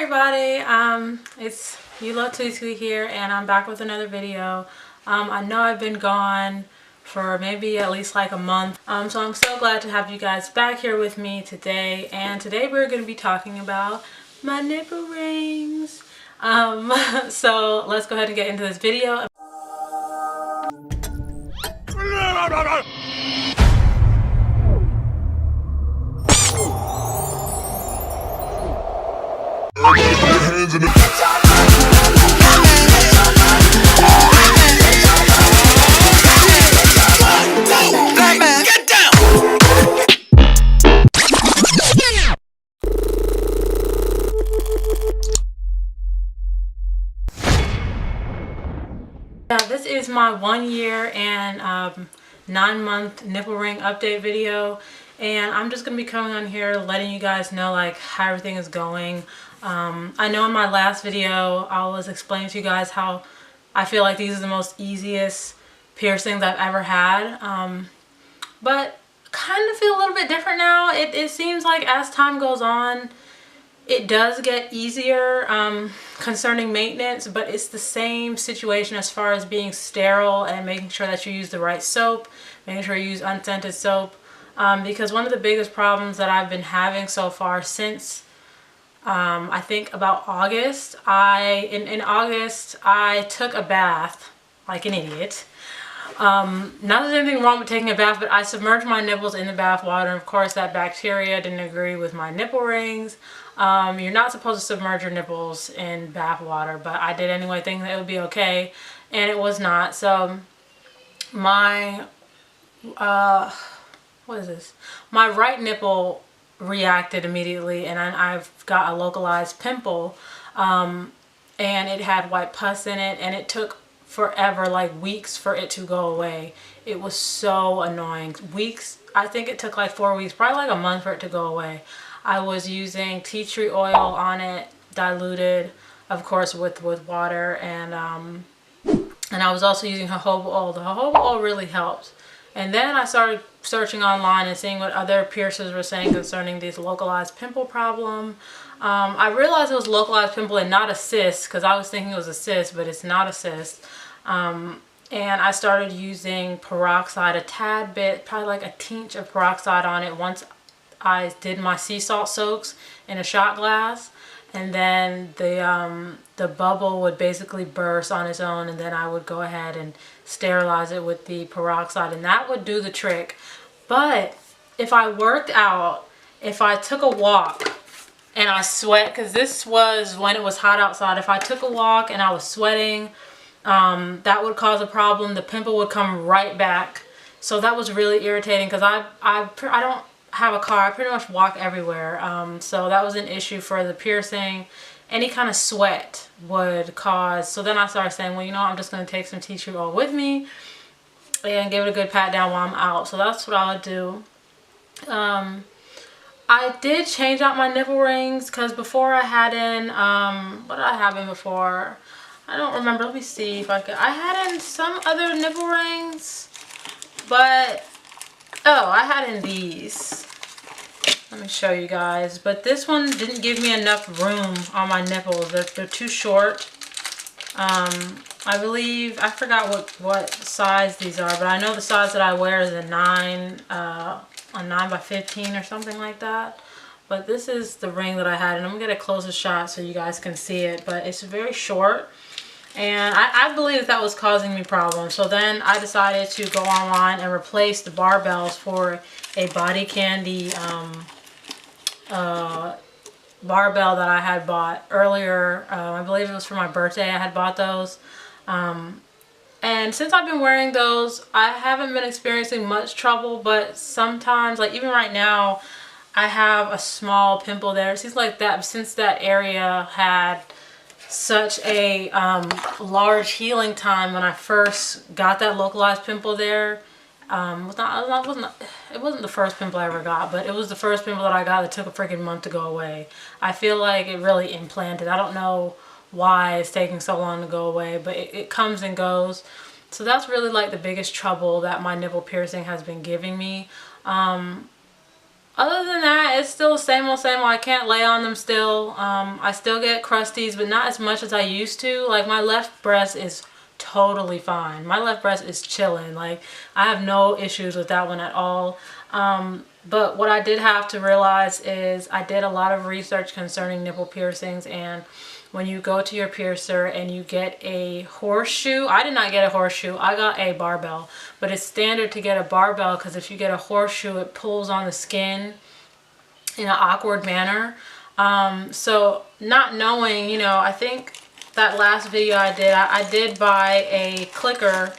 everybody, it's Tutu here, and I'm back with another video. I know I've been gone for maybe at least like a month, so I'm so glad to have you guys back here with me today. And today we're going to be talking about my nipple rings. So let's go ahead and get into this video. Now this is my 1 year and 9-month nipple ring update video, and I'm just gonna be coming on here letting you guys know like how everything is going. I know in my last video I was explaining to you guys how I feel like these are the most easiest piercings I've ever had, but kind of feel a little bit different now. It seems like as time goes on it does get easier concerning maintenance, but it's the same situation as far as being sterile and making sure that you use the right soap, making sure you use unscented soap, because one of the biggest problems that I've been having so far since I think about August, in August I took a bath like an idiot. Not that there's anything wrong with taking a bath, but I submerged my nipples in the bath water, and of course that bacteria didn't agree with my nipple rings. You're not supposed to submerge your nipples in bath water, but I did anyway, thinking that it would be okay, and it was not. So my what is this? My right nipple reacted immediately, and I've got a localized pimple, and it had white pus in it, and it took forever, like weeks, for it to go away. It was so annoying. Weeks. I think it took like 4 weeks, probably like a month for it to go away. I was using tea tree oil on it, diluted of course with water, and I was also using jojoba oil. The jojoba oil really helped. And then I started searching online and seeing what other piercers were saying concerning this localized pimple problem. I realized it was localized pimple and not a cyst, because I was thinking it was a cyst, but it's not a cyst. And I started using peroxide, a tad bit, probably like a tinge of peroxide on it once I did my sea salt soaks in a shot glass, and then the bubble would basically burst on its own, and then I would go ahead and sterilize it with the peroxide, and that would do the trick. But if I worked out, if I took a walk and I sweat, because this was when it was hot outside, if I took a walk and I was sweating, that would cause a problem. The pimple would come right back. So that was really irritating, because I don't have a car. I pretty much walk everywhere, so that was an issue for the piercing. Any kind of sweat would cause, so then I started saying, well, you know, I'm just going to take some tea tree oil with me and give it a good pat down while I'm out. So that's what I would do. I did change out my nipple rings, because before I had in what did I have in before? I don't remember. Let me see if I could. I had in some other nipple rings, but oh, I had in these. Let me show you guys. But this one didn't give me enough room on my nipples. They're too short. I believe, I forgot what size these are, but I know the size that I wear is a 9 by 15 or something like that. But this is the ring that I had, and I'm going to get a closer shot so you guys can see it. But it's very short, and I believe that was causing me problems. So then I decided to go online and replace the barbells for a Body Candy barbell that I had bought earlier. I believe it was for my birthday. I had bought those. And since I've been wearing those, I haven't been experiencing much trouble, but sometimes, like even right now, I have a small pimple there. It seems like that since that area had such a large healing time when I first got that localized pimple there. It wasn't the first pimple I ever got, but it was the first pimple that I got that took a freaking month to go away. I feel like it really implanted. I don't know why it's taking so long to go away, but it comes and goes. So that's really like the biggest trouble that my nipple piercing has been giving me. Other than that, it's still the same old, same old. I can't lay on them still. I still get crusties, but not as much as I used to. Like, my left breast is totally fine. My left breast is chilling. Like, I have no issues with that one at all. But what I did have to realize is I did a lot of research concerning nipple piercings, and when you go to your piercer and you get a horseshoe, I did not get a horseshoe, I got a barbell, but it's standard to get a barbell because if you get a horseshoe, it pulls on the skin in an awkward manner. So not knowing, you know, I think that last video I did buy a clicker,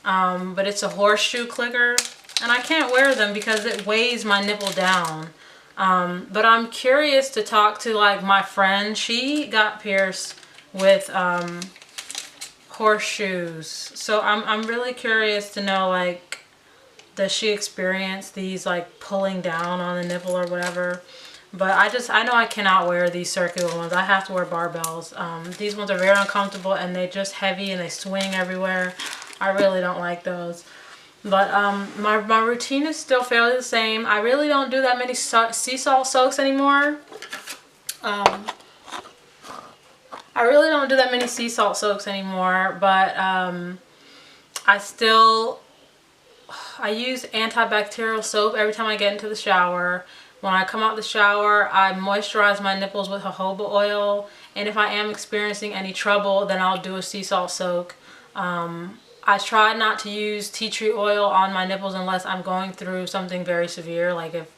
but it's a horseshoe clicker, and I can't wear them because it weighs my nipple down. But I'm curious to talk to, like, my friend. She got pierced with horseshoes, so I'm really curious to know, like, does she experience these, like, pulling down on the nipple or whatever. But I know I cannot wear these circular ones. I have to wear barbells. These ones are very uncomfortable, and they're just heavy and they swing everywhere. I really don't like those. But my routine is still fairly the same. I really don't do that many sea salt soaks anymore. I really don't do that many sea salt soaks anymore, but I use antibacterial soap every time I get into the shower. When I come out the shower, I moisturize my nipples with jojoba oil, and if I am experiencing any trouble, then I'll do a sea salt soak. I try not to use tea tree oil on my nipples unless I'm going through something very severe, like if,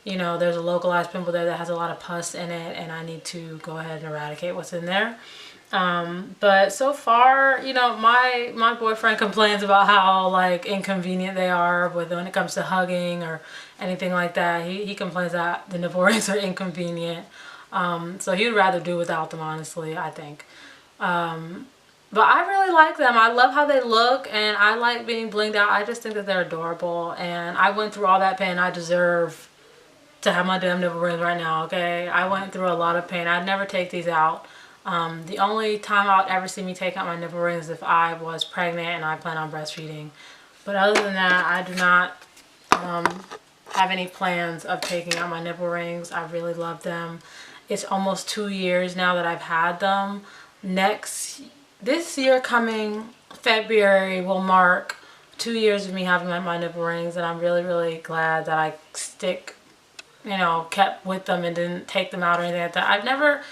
you know, there's a localized pimple there that has a lot of pus in it and I need to go ahead and eradicate what's in there. But so far, you know, my boyfriend complains about how, like, inconvenient they are when it comes to hugging or anything like that. He complains that the nipple rings are inconvenient. So he would rather do without them, honestly, I think. But I really like them. I love how they look, and I like being blinged out. I just think that they're adorable, and I went through all that pain. I deserve to have my damn nipple rings right now, okay? I went through a lot of pain. I'd never take these out. The only time I would ever see me take out my nipple rings is if I was pregnant and I plan on breastfeeding. But other than that, I do not have any plans of taking out my nipple rings. I really love them. It's almost 2 years now that I've had them. This year coming February will mark 2 years of me having my nipple rings, and I'm really, really glad that I kept with them and didn't take them out or anything like that. I've never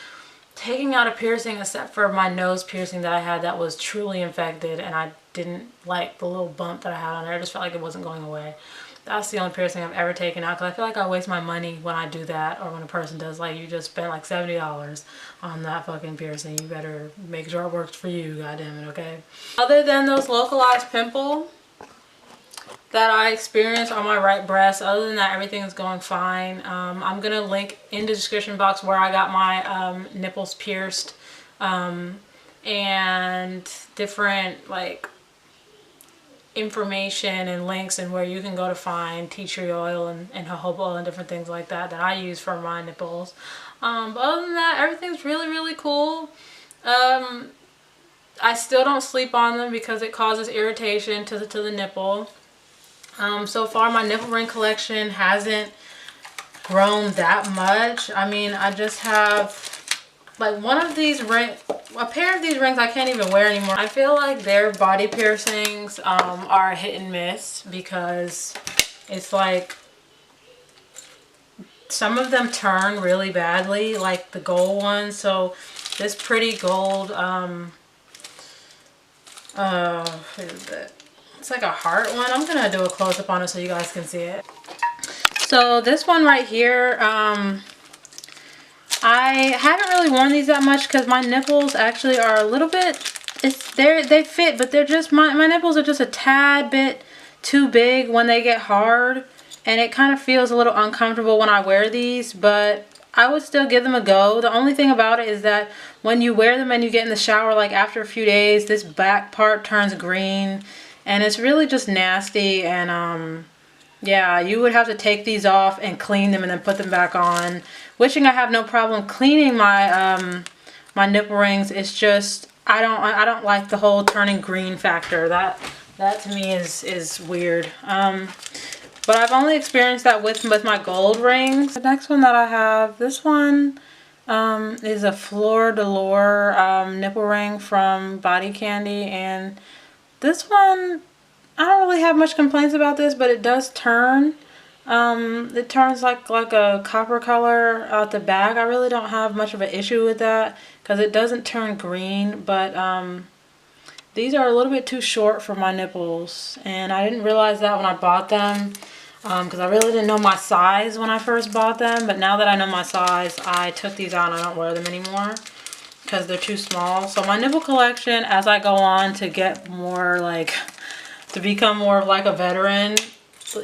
taken out a piercing except for my nose piercing that I had that was truly infected, and I didn't like the little bump that I had on there. I just felt like it wasn't going away. That's the only piercing I've ever taken out, because I feel like I waste my money when I do that, or when a person does. Like, you just spent like $70 on that fucking piercing. You better make sure it works for you, goddammit, okay? Other than those localized pimples that I experienced on my right breast, other than that, everything is going fine. I'm gonna link in the description box where I got my nipples pierced, and different, like, information and links and where you can go to find tea tree oil and jojoba oil and different things like that I use for my nipples. But other than that, everything's really, really cool. I still don't sleep on them because it causes irritation to the nipple. So far my nipple ring collection hasn't grown that much. I mean, I just have like one of these rings, a pair of these rings I can't even wear anymore. I feel like their body piercings are hit and miss, because it's like some of them turn really badly, like the gold one. So this pretty gold, what is it? It's like a heart one. I'm gonna do a close-up on it so you guys can see it. So this one right here, I haven't really worn these that much because my nipples actually are a little bit, they fit, but they're just, my nipples are just a tad bit too big when they get hard, and it kind of feels a little uncomfortable when I wear these, but I would still give them a go. The only thing about it is that when you wear them and you get in the shower, like after a few days, this back part turns green, and it's really just nasty. And yeah, you would have to take these off and clean them and then put them back on. Wishing I have no problem cleaning my my nipple rings. It's just I don't like the whole turning green factor. That to me is weird. But I've only experienced that with my gold rings. The next one that I have, this one is a Fleur de Lure nipple ring from Body Candy. And this one, I don't really have much complaints about this, but it does turn. It turns like a copper color out the back. I really don't have much of an issue with that because it doesn't turn green, but these are a little bit too short for my nipples, and I didn't realize that when I bought them because I really didn't know my size when I first bought them, but now that I know my size, I took these out and I don't wear them anymore because they're too small. So my nipple collection, as I go on to get more like, to become more of like a veteran,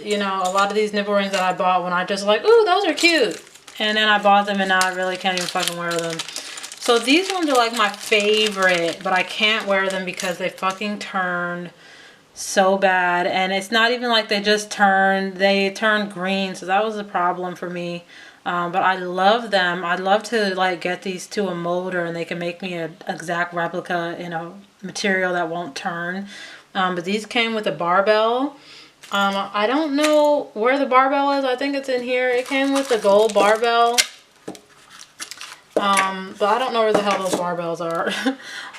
you know, a lot of these nipple rings that I bought when I just like, ooh, those are cute. And then I bought them and now I really can't even fucking wear them. So these ones are like my favorite, but I can't wear them because they fucking turned so bad. And it's not even like they just turned, they turned green. So that was a problem for me. But I love them. I'd love to like get these to a molder and they can make me an exact replica in a material that won't turn. But these came with a barbell. I don't know where the barbell is. I think it's in here. It came with the gold barbell. But I don't know where the hell those barbells are.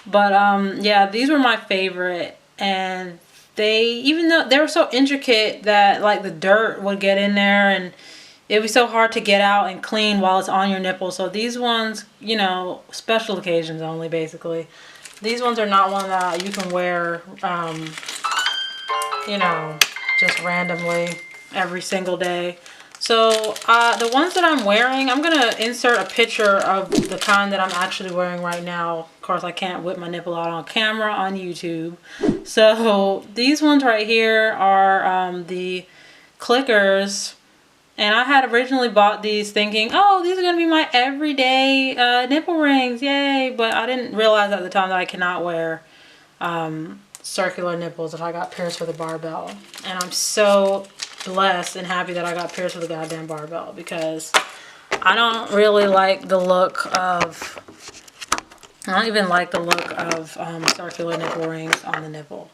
But yeah, these were my favorite. And they, even though they were so intricate that like the dirt would get in there and it would be so hard to get out and clean while it's on your nipple. So these ones, you know, special occasions only basically. These ones are not one that you can wear, you know, just randomly every single day. So the ones that I'm wearing, I'm going to insert a picture of the kind that I'm actually wearing right now. Of course, I can't whip my nipple out on camera on YouTube. So these ones right here are the clickers. And I had originally bought these thinking, oh, these are going to be my everyday nipple rings, yay. But I didn't realize at the time that I cannot wear circular nipples if I got pierced with a barbell. And I'm so blessed and happy that I got pierced with a goddamn barbell because I don't really like the look of, I don't even like the look of circular nipple rings on the nipple.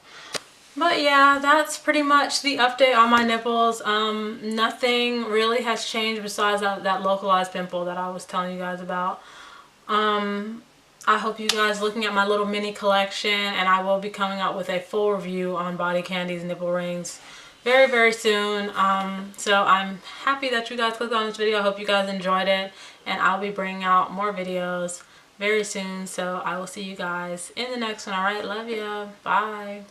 But yeah, that's pretty much the update on my nipples. Nothing really has changed besides that localized pimple that I was telling you guys about. I hope you guys looking at my little mini collection, and I will be coming out with a full review on Body Candy's nipple rings very, very soon. So I'm happy that you guys clicked on this video. I hope you guys enjoyed it, and I'll be bringing out more videos very soon. So I will see you guys in the next one. All right, love ya. Bye.